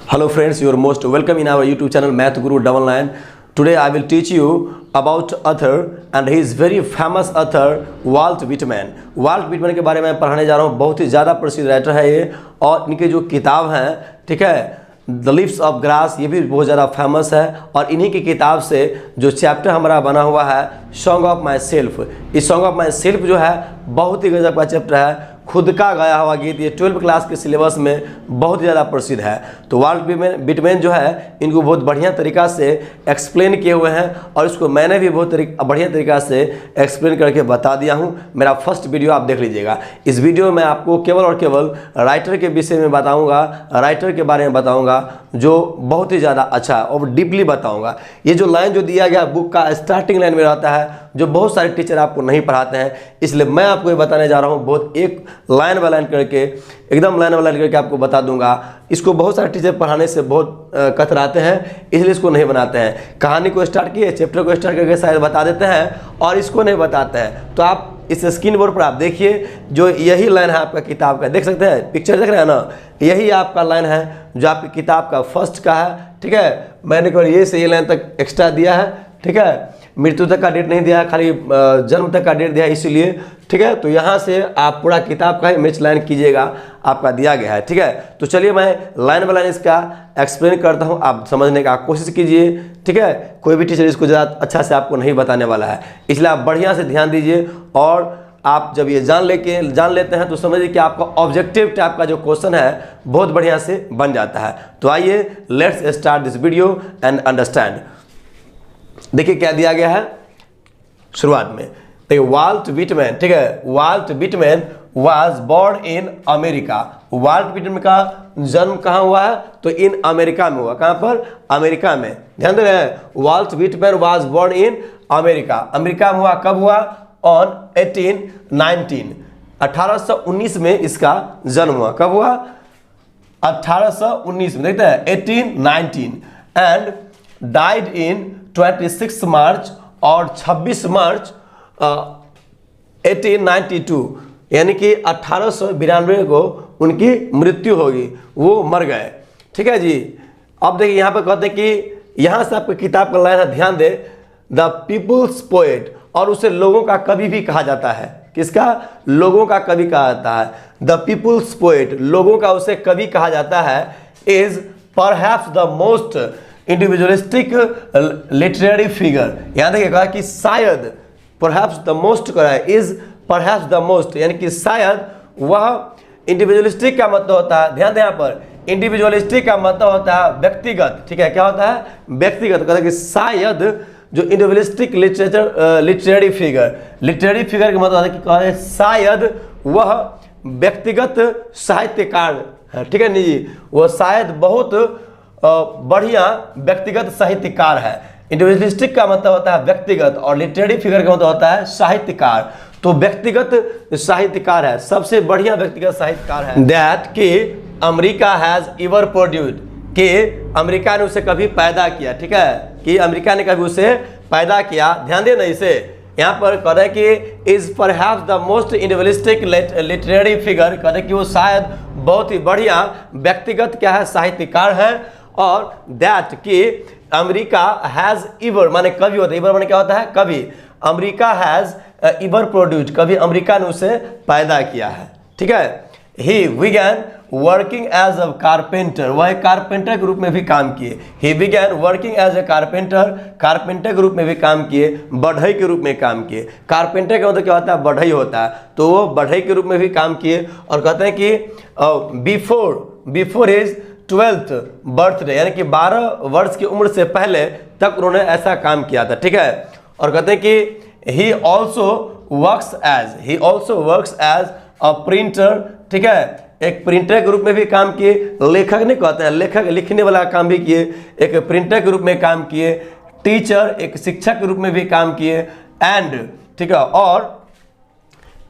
Hello friends, you are most welcome in our YouTube channel Math Guru 99. Today I will teach you about author and he is very famous author Walt Whitman. Walt Whitman के बारे में पढ़ाने जा रहा हूँ। बहुत ही ज़्यादा प्रसिद्ध राइटर है ये और इनके जो किताब हैं, ठीक है, द लीव्स ऑफ ग्रास, ये भी बहुत ज़्यादा फेमस है। और इन्हीं की किताब से जो चैप्टर हमारा बना हुआ है सॉन्ग ऑफ माई सेल्फ, इस सॉन्ग ऑफ माई सेल्फ जो है बहुत ही गजब का चैप्टर है, खुद का गाया हुआ गीत। ये 12वीं क्लास के सिलेबस में बहुत ज़्यादा प्रसिद्ध है। तो वाल्ट विटमैन जो है इनको बहुत बढ़िया तरीक़ा से एक्सप्लेन किए हुए हैं और इसको मैंने भी बहुत बढ़िया तरीक़ा से एक्सप्लेन करके बता दिया हूँ। मेरा फर्स्ट वीडियो आप देख लीजिएगा। इस वीडियो में आपको केवल और केवल राइटर के विषय में बताऊँगा, राइटर के बारे में बताऊँगा जो बहुत ही ज़्यादा अच्छा और डीपली बताऊँगा। ये जो लाइन जो दिया गया बुक का स्टार्टिंग लाइन में रहता है जो बहुत सारे टीचर आपको नहीं पढ़ाते हैं, इसलिए मैं आपको ये बताने जा रहा हूँ। बहुत एक लाइन बाय लाइन करके, एकदम लाइन बाय लाइन करके आपको बता दूंगा। इसको बहुत सारे टीचर पढ़ाने से बहुत कतराते हैं, इसलिए इसको नहीं बनाते हैं। कहानी को स्टार्ट किए, चैप्टर को स्टार्ट करके शायद बता देते हैं और इसको नहीं बताते हैं। तो आप इस स्क्रीन बोर्ड पर आप देखिए, जो यही लाइन है आपका किताब का, देख सकते हैं, पिक्चर देख रहे हैं ना, यही आपका लाइन है जो आपकी किताब का फर्स्ट का है। ठीक है, मैंने केवल ये से ये लाइन तक एक्स्ट्रा दिया है। ठीक है, मृत्यु तक का डेट नहीं दिया है, खाली जन्म तक का डेट दिया है इसीलिए। ठीक है, तो यहाँ से आप पूरा किताब का ही मैच लाइन कीजिएगा, आपका दिया गया है। ठीक है, तो चलिए मैं लाइन बाय लाइन इसका एक्सप्लेन करता हूँ, आप समझने का कोशिश कीजिए। ठीक है, कोई भी टीचर इसको ज़्यादा अच्छा से आपको नहीं बताने वाला है, इसलिए आप बढ़िया से ध्यान दीजिए। और आप जब ये जान लेते हैं तो समझिए कि आपका ऑब्जेक्टिव टाइप का जो क्वेश्चन है बहुत बढ़िया से बन जाता है। तो आइए let's start this video and understand. देखिए क्या दिया गया है शुरुआत में, देखिए वाल्ट विटमैन। ठीक है, Walt Whitman was born in America. Walt Whitman का जन्म कहाँ हुआ है? तो इन अमेरिका में हुआ। कहाँ पर? अमेरिका में। ध्यान दे रहे हैं, Walt Whitman was born in America. America में हुआ। कब हुआ? ऑन 1819 में इसका जन्म हुआ। कब हुआ? 1819 में। देखते हैं 1819 एंड डाइड इन 26 मार्च और 26 मार्च 1892, यानी कि 1892 को उनकी मृत्यु होगी, वो मर गए। ठीक है जी। अब देखिए यहाँ पे कहते हैं कि यहाँ से आपकी किताब का लाइन है, ध्यान दे, द पीपुल्स पोएट, और उसे लोगों का कवि भी कहा जाता है। किसका? लोगों का कवि कहा जाता है। द पीपुल्स पोएट, लोगों का उसे कवि कहा जाता है। Is perhaps the most individualistic literary figure. यहाँ देखिए कहा कि शायद, परहैप्स द मोस्ट करा है, इज परहैप्स द मोस्ट, यानी कि शायद वह, इंडिविजुअलिस्टिक का मतलब होता है, ध्यान दें यहाँ पर, इंडिविजुअलिस्टिक का मतलब होता है व्यक्तिगत। ठीक है, क्या होता है? व्यक्तिगत। कहता है कि शायद जो individualistic literary figure, literary figure का मतलब है कि कहा है शायद वह व्यक्तिगत साहित्यकार है। ठीक है नहीं, वह शायद बहुत बढ़िया व्यक्तिगत साहित्यकार है। इंडिविजुअलिस्टिक का मतलब होता है व्यक्तिगत और लिटरेरी फिगर का मतलब होता है साहित्यकार। तो व्यक्तिगत साहित्यकार है, सबसे बढ़िया व्यक्तिगत साहित्यकार है। दैट कि अमेरिका हैज एवर प्रोड्यूस्ड, कि अमेरिका ने उसे कभी पैदा किया। ठीक है, कि अमेरिका ने कभी उसे पैदा किया। ध्यान देना, इसे यहाँ पर कह रहे कि is perhaps the most individualistic literary figure, कह रहे कि वो शायद बहुत ही बढ़िया व्यक्तिगत क्या है? साहित्यकार है। और दैट कि अमेरिका हैज इवर, माने कभी होता है, इवर माने क्या होता है? कभी। अमेरिका हैज इवर प्रोड्यूस्ड, कभी अमेरिका ने उसे पैदा किया है। ठीक है, he began working as a carpenter, वह एक कारपेंटर के रूप में भी काम किए। He began working as a carpenter, carpenter के रूप में भी काम किए, बढ़ई के रूप में काम किए। कारपेंटर का मतलब क्या होता है? बढ़ई होता है, तो वो बढ़ई के रूप में भी काम किए। और कहते हैं कि बिफोर हिज 12th बर्थडे, यानी कि 12 वर्ष की उम्र से पहले तक उन्होंने ऐसा काम किया था। ठीक है, और कहते हैं कि he also works as a printer. ठीक है, एक प्रिंटर के रूप में भी काम किए। लेखक नहीं कहते हैं, लेखक लिखने वाला काम भी किए, एक प्रिंटर के रूप में काम किए। टीचर, एक शिक्षक के रूप में भी काम किए। एंड, ठीक है, और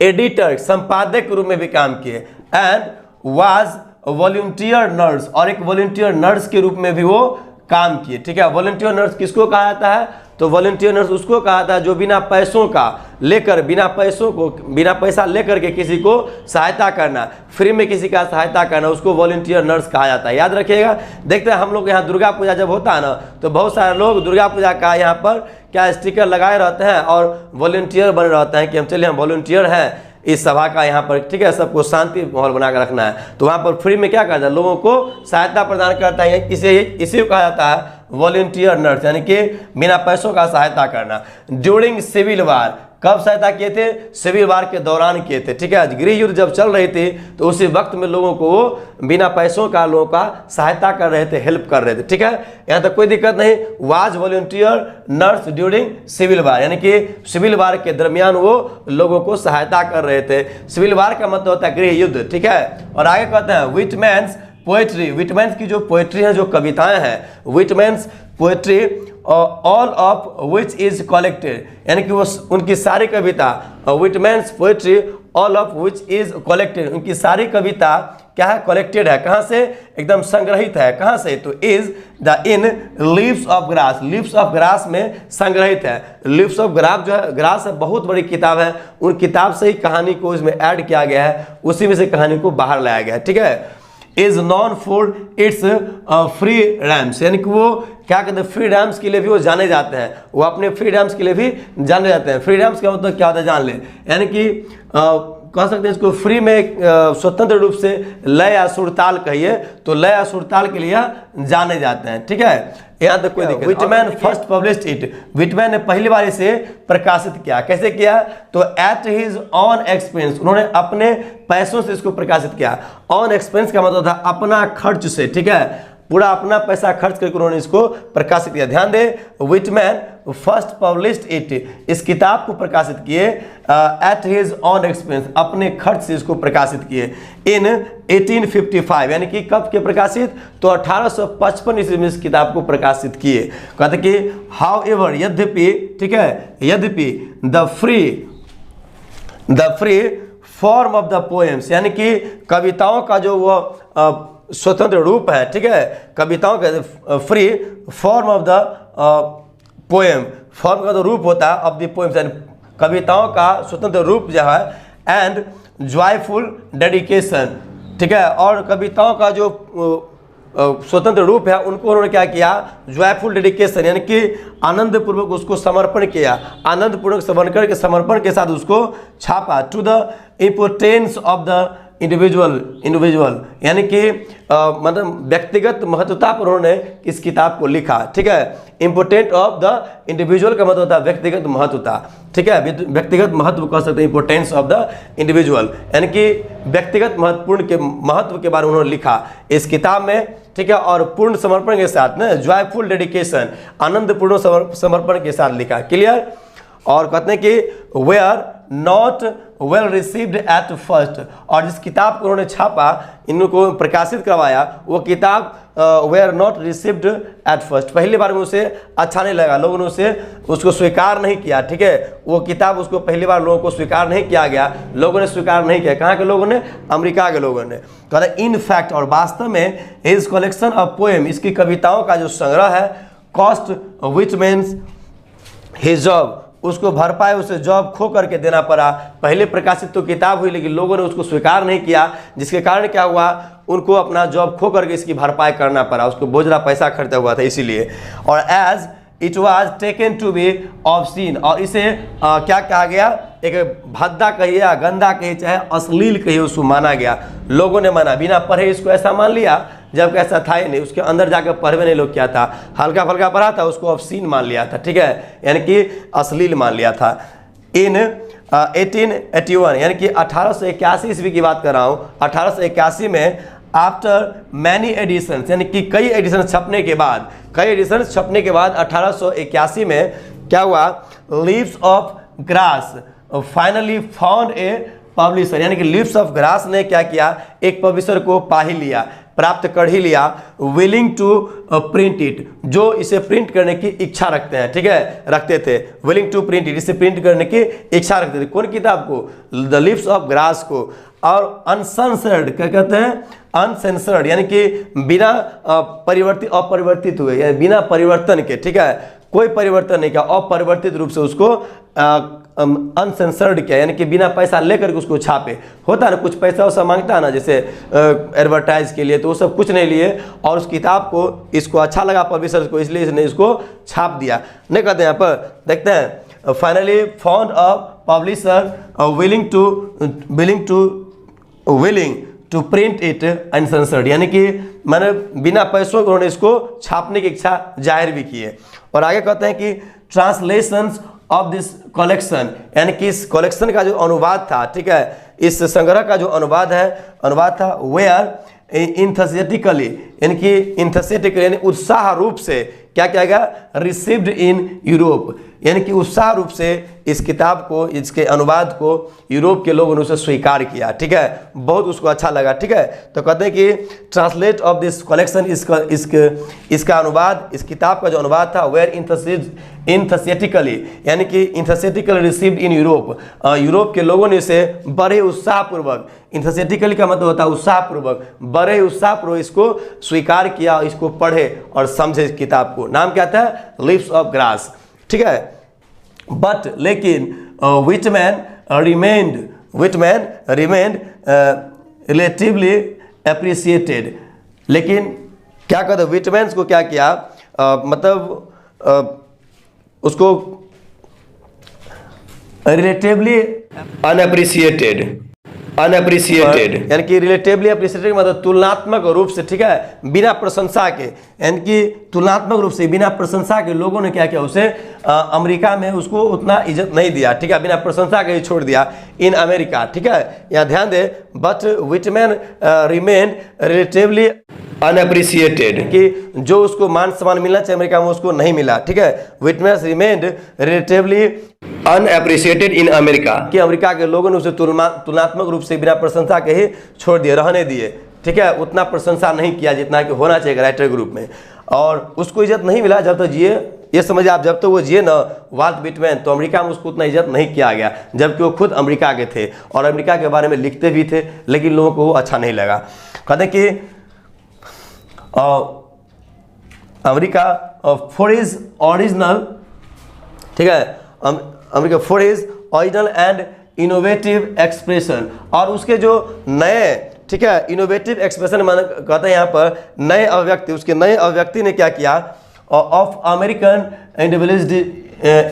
एडिटर, संपादक के रूप में भी काम किए। एंड वाज वॉलंटियर नर्स, और एक वॉलंटियर नर्स के रूप में भी वो काम किए। ठीक है, वॉलंटियर नर्स किसको कहा जाता है? तो वॉलंटियर नर्स उसको कहा था जो बिना पैसों का लेकर, बिना पैसा लेकर के किसी को सहायता करना, फ्री में किसी का सहायता करना, उसको वॉलंटियर नर्स कहा जाता है। याद रखिएगा। देखते हैं हम लोग यहाँ दुर्गा पूजा जब होता है ना, तो बहुत सारे लोग दुर्गा पूजा का यहाँ पर क्या स्टिकर लगाए रहते हैं और वॉलंटियर बने रहते हैं कि हम चलिए हम वॉलंटियर हैं इस सभा का यहाँ पर, ठीक है, सबको शांति माहौल बनाकर रखना है। तो वहाँ पर फ्री में क्या करता है, लोगों को सहायता प्रदान करता है। इसे कहा जाता है वॉलंटियर नर्स, यानी कि बिना पैसों का सहायता करना। ड्यूरिंग सिविल वार, कब सहायता किए थे, सिविल वार के दौरान किए थे, ठीक है। गृह युद्ध जब चल रही थी तो उसी वक्त में लोगों को बिना पैसों का लोगों का सहायता कर रहे थे, हेल्प कर रहे थे, ठीक है। यहाँ तक कोई दिक्कत नहीं। Was volunteer nurse during civil war, यानी कि सिविल वार के दरमियान वो लोगों को सहायता कर रहे थे। सिविल वार का मतलब होता है गृह युद्ध, ठीक है। और आगे कहते हैं विटमैन्स पोएट्री, विटमैन्स की जो पोएट्री है, जो कविताएं हैं, Whitman's poetry all of which is collected, यानी कि वो उनकी सारी कविता, Whitman's poetry all of which is collected, उनकी सारी कविता क्या है, कलेक्टेड है, कहाँ से, एकदम संग्रहित है, कहाँ से, तो is the in leaves of grass, leaves of grass में संग्रहित है। लीव्स ऑफ ग्रास जो है, ग्रास है, बहुत बड़ी किताब है, उन किताब से ही कहानी को इसमें ऐड किया गया है, उसी में से कहानी को बाहर लाया गया है, ठीक है। Is known for its free rhymes, यानी कि वो क्या कहते हैं, फ्री रैम्स के लिए भी वो जाने जाते हैं, वो अपने फ्री रैम्स के लिए भी जाने जाते हैं। फ्री रैम्स का मतलब क्या होता है, जान ले, यानी कि कह सकते हैं इसको फ्री में स्वतंत्र रूप से लय या सुरताल कहिए, तो लय या सुरताल के लिए जाने जाते हैं, ठीक है। यहाँ तक कोई दिक्कत। Whitman first published it, Whitman ने पहली बार इसे प्रकाशित किया। कैसे किया, तो एट हिज ऑन एक्सपेंस, उन्होंने अपने पैसों से इसको प्रकाशित किया। ऑन एक्सपेंस का मतलब था अपना खर्च से, ठीक है, पूरा अपना पैसा खर्च करके उन्होंने इसको प्रकाशित किया। ध्यान दे, विटमैन फर्स्ट पब्लिश्ड इट, इस किताब को प्रकाशित किए एट हिज ऑन एक्सपेंस, अपने खर्च से इसको प्रकाशित किए। इन 1855, यानी कि कब के प्रकाशित, तो 1855 ईस्वी में इस किताब को प्रकाशित किए। कहते कि हाउ एवर, यद्यपि, ठीक है, यद्यपि the free form of the poems, यानी कि कविताओं का जो वो स्वतंत्र रूप है, ठीक है, कविताओं का free form of the poem, form का तो रूप होता है ऑफ द पोएम्स, यानी कविताओं का स्वतंत्र रूप जो है, एंड जॉयफुल डेडिकेशन, ठीक है, और कविताओं का जो स्वतंत्र रूप है उनको उन्होंने क्या किया, जॉयफुल डेडिकेशन, यानी कि आनंद पूर्वक उसको समर्पण किया, आनंद पूर्वक समर्पण के साथ उसको छापा। To the importance of the individual, यानी कि मतलब व्यक्तिगत महत्वता पर उन्होंने इस किताब को लिखा, ठीक है। इंपोर्टेंट ऑफ द इंडिविजुअल का मतलब होता है व्यक्तिगत महत्वता, ठीक है, व्यक्तिगत महत्व कह सकते हैं, इंपोर्टेंस ऑफ द इंडिविजुअल, यानी कि व्यक्तिगत महत्व के बारे में उन्होंने लिखा इस किताब में, ठीक है, और पूर्ण समर्पण के साथ ना, जॉयफुल डेडिकेशन, आनंदपूर्ण समर्पण के साथ लिखा। क्लियर। और कहते हैं कि they are not well received at first, और जिस किताब को उन्होंने छापा, इनको प्रकाशित करवाया, वो किताब they are not received at first, पहली बार में उसे अच्छा नहीं लगा, लोगों ने उसको स्वीकार नहीं किया, ठीक है, वो किताब उसको पहली बार लोगों को स्वीकार नहीं किया गया, लोगों ने स्वीकार नहीं किया। कहाँ के लोगों ने, अमेरिका के लोगों ने। कहते इन फैक्ट, और वास्तव में हिज कलेक्शन ऑफ पोएम, इसकी कविताओं का जो संग्रह है, cost which means his job, उसको भरपाई उसे जॉब खो करके देना पड़ा। पहले प्रकाशित तो किताब हुई, लेकिन लोगों ने उसको स्वीकार नहीं किया, जिसके कारण क्या हुआ, उनको अपना जॉब खो करके इसकी भरपाई करना पड़ा, उसको बोझरा पैसा खर्चा हुआ था इसीलिए। और as it was taken to be obscene, और इसे क्या कहा गया, एक भद्दा कहिए या गंदा कहिए चाहे अश्लील कहिए, उसको माना गया, लोगों ने माना, बिना पढ़े इसको ऐसा मान लिया, जबकि ऐसा था ही नहीं, उसके अंदर जाकर पढ़वे नहीं लोग क्या था, हल्का फल्का पढ़ा था, उसको ऑब्सीन मान लिया था, ठीक है, यानी कि अश्लील मान लिया था। इन 1881, यानी कि 1881 ईस्वी की बात कर रहा हूँ, 1881 में आफ्टर मैनी एडिशंस, यानी कि कई एडिशन छपने के बाद, 1881 में क्या हुआ, leaves of grass finally found a publisher, यानी कि लीव्स ऑफ ग्रास ने क्या किया, एक पब्लिशर को पा ही लिया, प्राप्त कर ही लिया, विलिंग टू प्रिंट इट, जो इसे प्रिंट करने की इच्छा रखते हैं, ठीक है, रखते थे, विलिंग टू प्रिंट इट, इसे प्रिंट करने की इच्छा रखते थे। कौन किताब को, द लीव्स ऑफ ग्रास को। और अनसेंसर्ड, क्या कहते हैं, अनसेंसर्ड, यानी कि बिना अपरिवर्तित हुए, यानी बिना परिवर्तन के, ठीक है, कोई परिवर्तन नहीं किया, अपरिवर्तित रूप से उसको अनसेंसर्ड किया, यानी कि बिना पैसा लेकर के उसको छापे। होता है ना कुछ पैसा वैसा मांगता है ना, जैसे एडवर्टाइज के लिए, तो वो सब कुछ नहीं लिए और उस किताब को इसको अच्छा लगा पब्लिशर को, इसलिए इसने इसको छाप दिया। नहीं कहते यहाँ पर देखते हैं, finally found a publisher willing to print it uncensored, यानी कि मैंने बिना पैसों के उन्होंने इसको छापने की इच्छा जाहिर भी की है। और आगे कहते हैं कि ट्रांसलेशंस ऑफ दिस कलेक्शन, यानी कि इस कलेक्शन का जो अनुवाद था, ठीक है, इस संग्रह का जो अनुवाद था वेयर इंथेसिटिकली, यानी कि इंथेसिटिकली यानी उत्साह रूप से क्या किया गया, रिसीव्ड इन यूरोप, यानी कि उत्साह रूप से इस किताब को, इसके अनुवाद को यूरोप के लोगों ने उसे स्वीकार किया। ठीक है, बहुत उसको अच्छा लगा। ठीक है, तो कहते हैं कि ट्रांसलेट ऑफ दिस कलेक्शन, इसका अनुवाद, इस किताब का जो अनुवाद था, वेयर इंथेसिटिकली, यानी कि इंथेसिटिकली रिसीव्ड इन यूरोप, यूरोप के लोगों ने इसे बड़े उत्साहपूर्वक, इंथेसिटिकली का मतलब होता है उत्साहपूर्वक, बड़े उत्साहपूर्वक इसको स्वीकार किया, इसको पढ़े और समझे इस किताब को। नाम क्या था, लिप्स ऑफ ग्रास। ठीक है, बट लेकिन विटमैन रिमेन्ड रिलेटिवली अप्रिसिएटेड, लेकिन क्या कहते हैं, विटमैन को क्या किया, मतलब उसको रिलेटिवली अनअप्रिसिएटेड, यानी कि रिलेटिवली अप्रिसिएटेड मतलब तुलनात्मक रूप से, ठीक है, बिना प्रशंसा के, यानी कि तुलनात्मक रूप से बिना प्रशंसा के लोगों ने क्या किया, उसे अमेरिका में उसको उतना इज्जत नहीं दिया। ठीक है, बिना प्रशंसा के ही छोड़ दिया इन अमेरिका। ठीक है, यहाँ ध्यान दे, बट विटमैन रिमेन रिलेटिवली अनअप्रिसिएटेड, कि जो उसको मान सम्मान मिलना चाहिए अमेरिका में उसको नहीं मिला। ठीक है, Whitman remained relatively unappreciated in America, कि अमेरिका के लोगों ने उसे तुलनात्मक रूप से बिना प्रशंसा के ही छोड़ दिए, रहने दिए। ठीक है, उतना प्रशंसा नहीं किया जितना कि होना चाहिए राइटर ग्रुप में, और उसको इज्जत नहीं मिला जब तक जिए। ये समझिए आप, जब तक वो जिए ना वाल्ट विटमैन, तो अमेरिका में उसको उतना इज्जत नहीं किया गया, जबकि वो खुद अमेरिका के थे और अमेरिका के बारे में लिखते भी थे, लेकिन लोगों को वो अच्छा नहीं लगा। कहते कि अमेरिका फॉर इज ओरिजिनल, ठीक है, America for is original and innovative expression, और उसके जो नए, ठीक है, इनोवेटिव एक्सप्रेशन माने कहते हैं यहाँ पर नए अभिव्यक्ति, उसके नए अभिव्यक्ति ने क्या किया, ऑफ अमेरिकन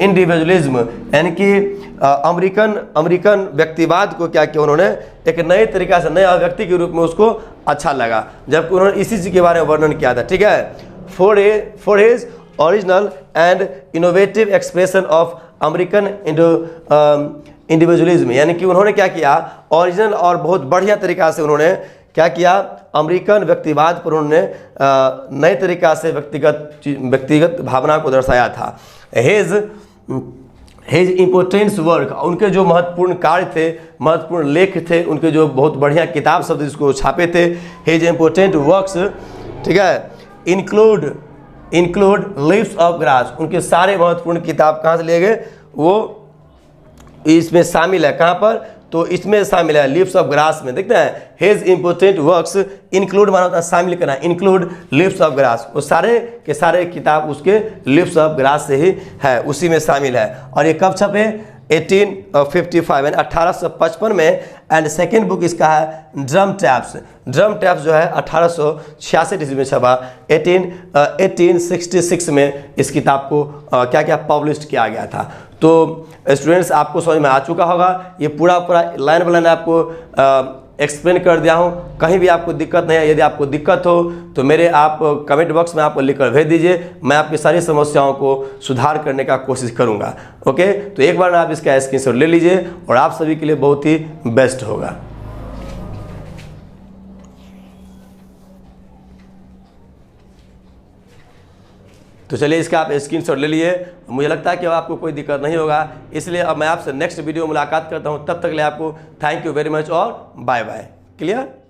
इंडिविजुअलिज्म, यानी कि अमेरिकन व्यक्तिवाद को क्या किया उन्होंने, एक नए तरीका से, नए अभिव्यक्ति के रूप में उसको अच्छा लगा, जबकि उन्होंने इसी चीज़ के बारे में वर्णन किया था। ठीक है, for his original and innovative expression of American individualism, यानी कि उन्होंने क्या किया, ओरिजिनल और बहुत बढ़िया तरीका से उन्होंने क्या किया, अमेरिकन व्यक्तिवाद पर उन्होंने नए तरीका से व्यक्तिगत भावना को दर्शाया था। हिज इम्पोर्टेंस वर्क, उनके जो महत्वपूर्ण कार्य थे, महत्वपूर्ण लेख थे, उनके जो बहुत बढ़िया किताब शब्द जिसको छापे थे, हिज इम्पोर्टेंट वर्क्स, ठीक है, इंक्लूड लिव्स ऑफ ग्रास, उनके सारे महत्वपूर्ण किताब कहाँ से लिए गए, वो इसमें शामिल है। कहाँ पर, तो इसमें शामिल है लिव्स ऑफ ग्रास में। देखते हैं, हिज इम्पोर्टेंट वर्क्स इंक्लूड माना होता है शामिल करना, इंक्लूड लिव्स ऑफ ग्रास, वो सारे के सारे किताब उसके लिव्स ऑफ ग्रास से ही है, उसी में शामिल है। और ये कब छपे, 1855 यानी 1855 में। एंड सेकेंड बुक इसका है ड्रम टैप्स जो है 1866 ईस्वी में छपा। 1866 में इस किताब को क्या क्या पब्लिश किया गया था। तो स्टूडेंट्स, आपको समझ में आ चुका होगा, ये पूरा लाइन बाय लाइन आपको एक्सप्लेन कर दिया हूँ। कहीं भी आपको दिक्कत नहीं है, यदि आपको दिक्कत हो तो मेरे आप कमेंट बॉक्स में आपको लिखकर भेज दीजिए, मैं आपकी सारी समस्याओं को सुधार करने का कोशिश करूँगा। ओके, तो एक बार आप इसका स्क्रीनशॉट ले लीजिए और आप सभी के लिए बहुत ही बेस्ट होगा। तो चलिए, इसका आप स्क्रीनशॉट ले लिए। मुझे लगता है कि अब आपको कोई दिक्कत नहीं होगा, इसलिए अब मैं आपसे नेक्स्ट वीडियो मुलाकात करता हूं। तब तक के लिए आपको थैंक यू वेरी मच और बाय बाय। क्लियर।